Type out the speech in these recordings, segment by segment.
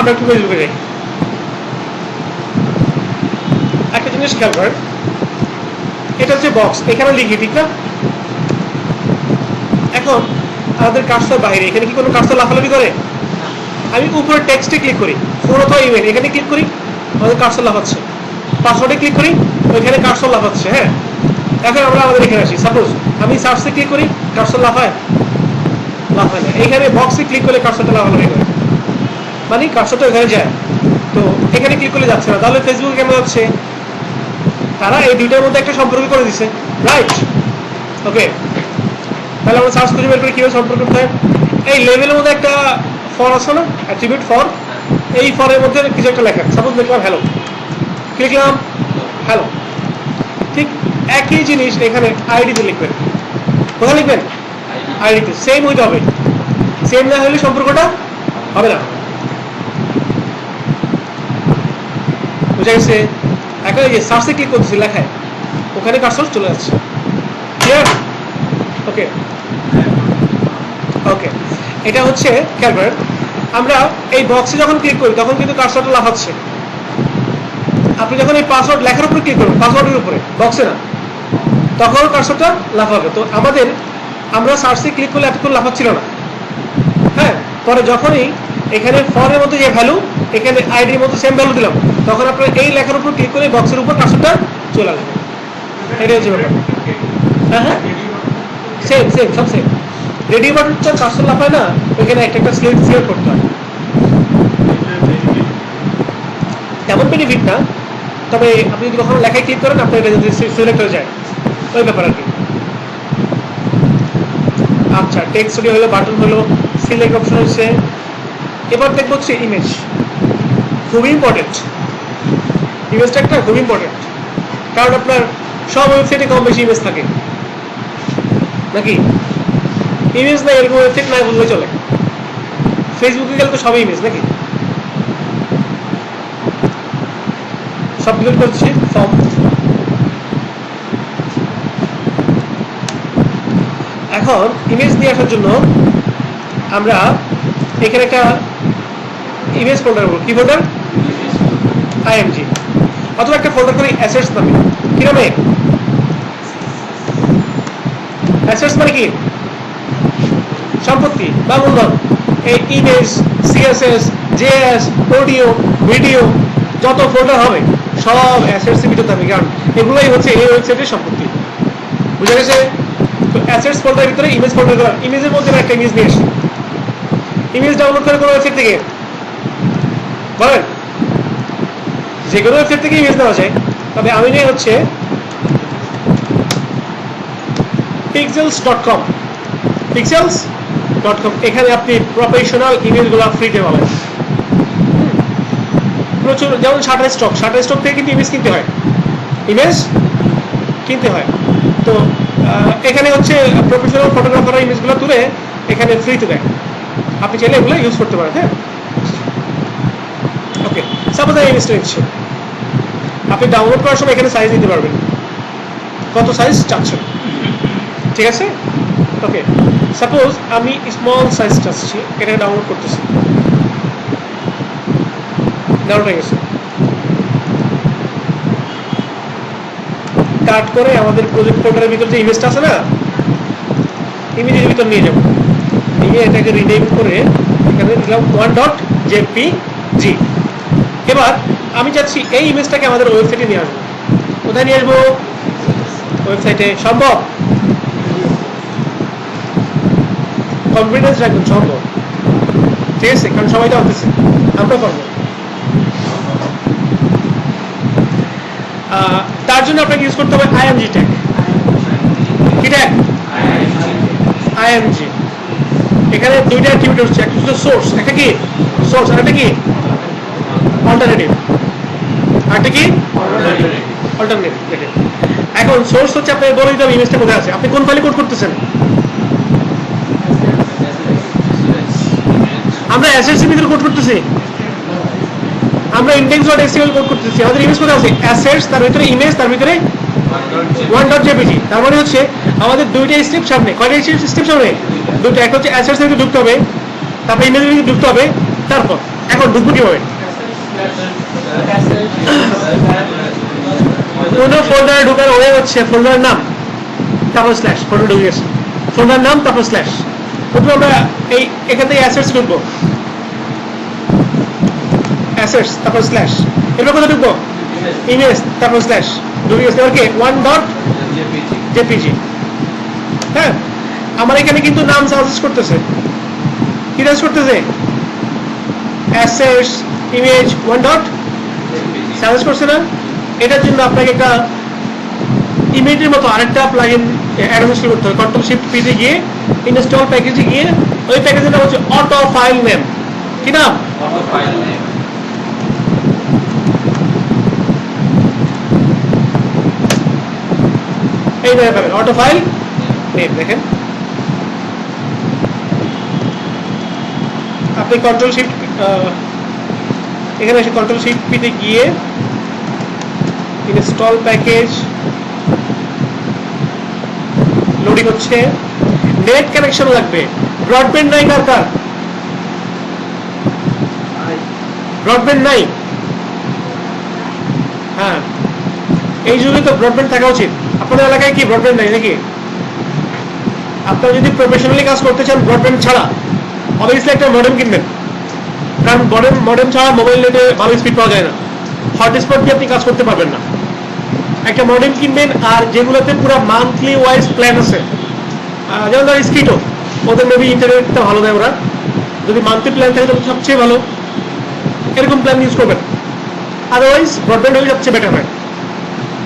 আমরা একটু ফেসবুকে যাই। একটা জিনিস খেয়াল করেন, এটা হচ্ছে বক্স, এখানে লিখি, ঠিক না? এখন আমাদের কার্সর বাইরে, এখানে কি কোনো কার্সর লাফালাফি করে? আমি উপরে টেক্সটে ক্লিক করি, ফোন অথবা ইমেল, এখানে ক্লিক করি, আমাদের কার্সর লাফাচ্ছে। পাসওয়ার্ডে ক্লিক করি, ওইখানে কার্সর লাফাচ্ছে। হ্যাঁ, এখন আমরা আমাদের এখানে আসি। সাপোজ আমি সার্চে ক্লিক করি, কার্সর লাফায়? লাফায় না। এইখানে বক্সে ক্লিক করলে কার্সরটা লাফালাফি করে, মানে কার্সরটা ওখানে যায়। তো এখানে ক্লিক করলে যাচ্ছে না, তাহলে ফেসবুকে কেন যাচ্ছে? তারা এই দুইটার মধ্যে একটা সম্পর্ক করে দিচ্ছে, রাইট? ওকে, তাহলে আমরা সার্চ খুঁজে বের করি কীভাবে সম্পর্ক করতে হয়। এই লেভেলের মধ্যে একটা ফর আছে না, অ্যাট্রিবিউট ফর, এই ফরের মধ্যে কিছু একটা লেখা, সাপোজ লিখলাম হ্যালো, লিখলাম হ্যালো। ঠিক একই জিনিস এখানে আইডিতে লিখবেন। কোথায় লিখবেন? আইডিতে। সেম হইতে হবে, সেম না হলে সম্পর্কটা হবে না। বুঝা গেছে? এখন এই যে সার্চে ক্লিক করতেছি, লেখায় ওখানে কার্সর চলে যাচ্ছে। ক্লিয়ার? ওকে ওকে, এটা হচ্ছে খেয়াল করেন, আমরা এই বক্সে যখন ক্লিক করি তখন কিন্তু কার্সরটা লাফাচ্ছে। আপনি যখন এই পাসওয়ার্ড লেখার উপরে ক্লিক করবেন, পাসওয়ার্ডের উপরে, বক্সে না, তখন কার্সরটা লাফাবে। তো আমাদের, আমরা সার্চে ক্লিক করলে এতক্ষণ লাফাচ্ছিল না। হ্যাঁ, পরে যখনই এখানে ফরের মধ্যে যে ভ্যালু, এখানে আইডির মধ্যে সেম ভ্যালু দিলাম, তখন আপনার এই লেখার উপর ক্লিক করে বক্সের উপর কার্সরটা চলে আসবে। এটাই হচ্ছে ব্যাপার। হ্যাঁ হ্যাঁ, সেম সেম, সব সেম। রেডি বাটনটা কার্সর লাফায় না, ওইখানে একটা একটা সিলেক্ট করতে হয়। তেমন বেনিফিট না, তবে আপনি যদি কখনো লেখায় ক্লিক করেন, আপনার এটা যদি সিলেক্ট হয়ে যায়, ওই ব্যাপার আর কি। আচ্ছা, টেক্সট হলো, বাটন হলো, সিলেক্ট অপশন হচ্ছে। এবার দেখবো হচ্ছে ইমেজ, খুবই ইম্পর্টেন্ট। ইমেজটা একটা খুব ইম্পর্টেন্ট, কারণ আপনার সব ওয়েবসাইটে কম বেশি ইমেজ থাকে নাকি? ইমেজ নাই এরকম ওয়েবসাইট নাই বললে চলে। ফেসবুকে গেলে তো সবই ইমেজ নাকি? সব ডিলিট করছি ফর্ম। এখন ইমেজ নিয়ে আসার জন্য আমরা এখানে একটা ইমেজ ফোল্ডার করবো। কি ফোল্ডার? আইএমজি। অথবা একটা ফোল্ডার করি অ্যাসেটস নামে। কি নামে? অ্যাসেটস মানে কি? সম্পত্তি বা মূলধন। এই image, CSS, JS, audio, video, যত ফোল্ডার হবে সব অ্যাসেটস এর ভিতরে থাকবে, কারণ এগুলোই হচ্ছে এই ওয়েবসাইটের সম্পত্তি। বুঝা গেছে? তো অ্যাসেটস ফোল্ডারের ভিতরে ইমেজ ফোল্ডার করা, ইমেজের মধ্যে একটা ইমেজ নিয়ে আসি। ইমেজ ডাউনলোড করে কোনো ওয়েবসাইট থেকে বলেন, যে কোনো ওয়েবসাইট থেকে ইমেজ নেওয়া যায়, তবে আমি নিয়ে হচ্ছে pixels.com। pixels.com, এখানে আপনি প্রফেশনাল ইমেজগুলো ফ্রিতে পাবেন প্রচুর। যেমন শাটার স্টক থেকে কিন্তু ইমেজ কিনতে হয়, তো এখানে হচ্ছে প্রফেশনাল ফটোগ্রাফাররা ইমেজগুলো তুলে এখানে ফ্রিতে দেয়, আপনি চাইলে এগুলো ইউজ করতে পারেন। হ্যাঁ, ওকে, সাপোজ আমি ইমেজটা নিচ্ছি, আপনি ডাউনলোড করার সময় এখানে সাইজ দিতে পারবেন, কত সাইজ চাচ্ছেন, ঠিক আছে? ওকে, সাপোজ আমি স্মল সাইজ চাচ্ছি, এটাকে ডাউনলোড করতেছি, ডাউনলোড হয়ে গেছে। কাট করে আমাদের প্রজেক্ট ফোল্ডারের ভিতর যে ইমেজটা আছে না, ইমেজের ভিতর নিয়ে যাবো, নিয়ে এটাকে রিনেম করে এখানে দিলাম 1.jpg। এবার আমি চাচ্ছি এই ইমেজটাকে আমাদের ওয়েবসাইটে নিয়ে আসবো। কোথায় নিয়ে আসবো? ওয়েবসাইটে। সম্ভব? কনফিডেন্স রাখবেন, সম্ভব, ঠিক আছে? কারণ সবাই তো আসতেছে, আমরা করবো। তার জন্য আপনাকে ইউজ করতে হবে আইএমজি ট্যাগ। কি ট্যাগ? আইএমজি। এখানে দুইটা অ্যাট্রিবিউট হচ্ছে, একটা হচ্ছে সোর্স, একটা কি সোর্স, আর একটা কি অল্টারনেটিভ, আরেকটা কি অল্টারনেটিভ। এখন সোর্স হচ্ছে আপনাকে বলে দিতে হবে ইমেজটা কোথায় আছে, আপনি কোন ফাইলে কোড করতেছেন। আমরা অ্যাসেটস এর ভিতরে কোড করতেছি, আমরা index.html কোড করতেছি, আমাদের ইমেজ কোথায় আছে? অ্যাসেটস, তার ভিতরে ইমেজ, তার ভিতরে 1.jpg। তার মানে হচ্ছে আমাদের দুইটা স্টেপ সামনে। কয়টা স্টেপ সামনে? দুটো। একটা হচ্ছে অ্যাসেটস এর ভিতরে ঢুকতে হবে, তারপর ইমেজের ভিতরে ঢুকতে হবে, তারপর এখন ঢুকবো কিভাবে? কোন ফোল্ডারে ঢুকার ওয়ে হচ্ছে ফোল্ডারের নাম তারপর স্ল্যাশ, ফোল্ডার ঢুকে গেছে, ফোল্ডার নাম তারপর স্ল্যাশ। প্রথমে আমরা এই এখান থেকে অ্যাসেটস ঢুকবো, অ্যাসেটস তারপর স্ল্যাশ। এরপর কোথায় ঢুকবো? ইমেজ তারপর স্ল্যাশ, ঢুকে গেছে। ওকে, 1.jpg। হ্যাঁ, আমার এখানে কিন্তু নাম সাজেস্ট করতেছে, কি সাজেস্ট করতেছে? অ্যাসেটস ইমেজ 1.jpg সাজেস্ট করছে না? এটার জন্য আপনাকে একটা ইমেজের মতো আরেকটা প্লাগইন অ্যাড ইনস্টল করতে হবে। কন্ট্রোল শিফট পি তে গিয়ে ইনস্টল প্যাকেজে গিয়ে ওই প্যাকেজের নাম হচ্ছে অটো ফাইল নেম। কি নাম? Auto file name. এই দেখেন অটো ফাইল নেম, দেখেন আপনি কন্ট্রোল শিফট এখানে এসে কন্ট্রোল শিফট পি তে গিয়ে ইনস্টল প্যাকেজ লোডিং হচ্ছে। নেট কানেকশন লাগবে, ব্রডব্যান্ড নাই কার কার? ব্রডব্যান্ড নাই? হ্যাঁ, এই যুগে তো ব্রডব্যান্ড থাকা উচিত। আপনাদের এলাকায় কি ব্রডব্যান্ড নাই নাকি? আপনারা যদি প্রফেশনালি কাজ করতে চান ব্রডব্যান্ড ছাড়া, অবভিয়াসলি একটা মডেম কিনবেন, কারণ মডেম ছাড়া মোবাইল নেটে ভালো স্পিড পাওয়া যায় না, হটস্পট দিয়ে আপনি কাজ করতে পারবেন না। একটা মডেম কিনবেন, আর যেগুলোতে পুরো মান্থলি ওয়াইজ প্ল্যান আছে, যেমন ধর স্কিটো, ওদের মেবি ইন্টারনেটটা ভালো দেয় ওরা, যদি মান্থলি প্ল্যান থাকে তাহলে সবচেয়ে ভালো, এরকম প্ল্যান ইউজ করবেন। আদারওয়াইজ ব্রডব্যান্ড হলে সবচেয়ে বেটার হয়।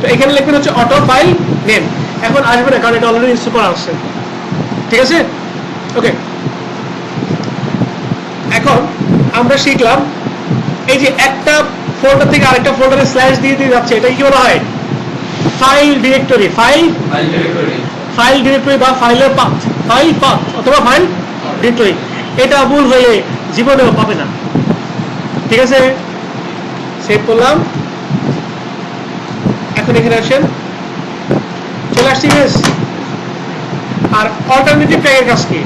তো এখানে লিখবেন হচ্ছে অটো ফাইল নেম। এখন আসবে না কারণ এটা অলরেডি ইনস্টল করা আছে, ঠিক আছে? ওকে, এখন আমরা শিখলাম এই যে একটা ফোল্ডার থেকে আরেকটা ফোল্ডারে স্ল্যাশ দিয়ে দিয়ে যাচ্ছে, এটা কি বলা হয়? File directory. ফাইল ডিরেক্টরি বা ফাইলের পাথ, ফাইল পাথ অথবা ফাইল ডিরেক্টরি। এটা ভুল হয়ে জীবনেও পাবে না, ঠিক আছে? সেভ করলাম। এখন এখানে আসেন, চলে আসছি ইমেজ। আর অল্টারনেটিভ ট্যাগের কাজ কি?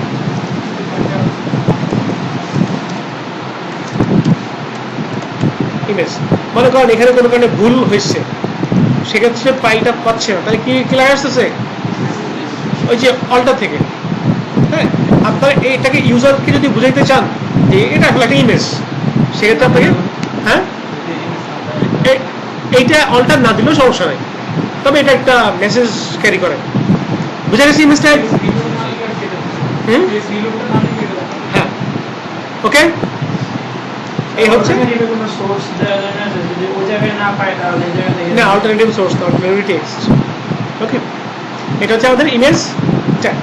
ইমেজ মনে করেন এখানে কোনো কারণে ভুল হয়েছে, সেক্ষেত্রে ফাইলটা পাচ্ছে না, তাহলে কি লাগা আসতেছে? ওই যে অল্টার থেকে। হ্যাঁ, আপনারা এটাকে ইউজারকে যদি বুঝাইতে চান যে এটা আসলে একটা ইমেজ, সেক্ষেত্রে আপনাকে হ্যাঁ এইটা অল্টার না দিলেও সমস্যা নেই, তবে এটা একটা মেসেজ ক্যারি করে। বুঝা গেছে ইমেজটা? হ্যাঁ, ওকে। এই হচ্ছে না অল্টারনেটিভ সোর্স, অল্টারনেটিভ টেক্সট। ওকে, এটা হচ্ছে আমাদের ইমেজ ট্যাগ।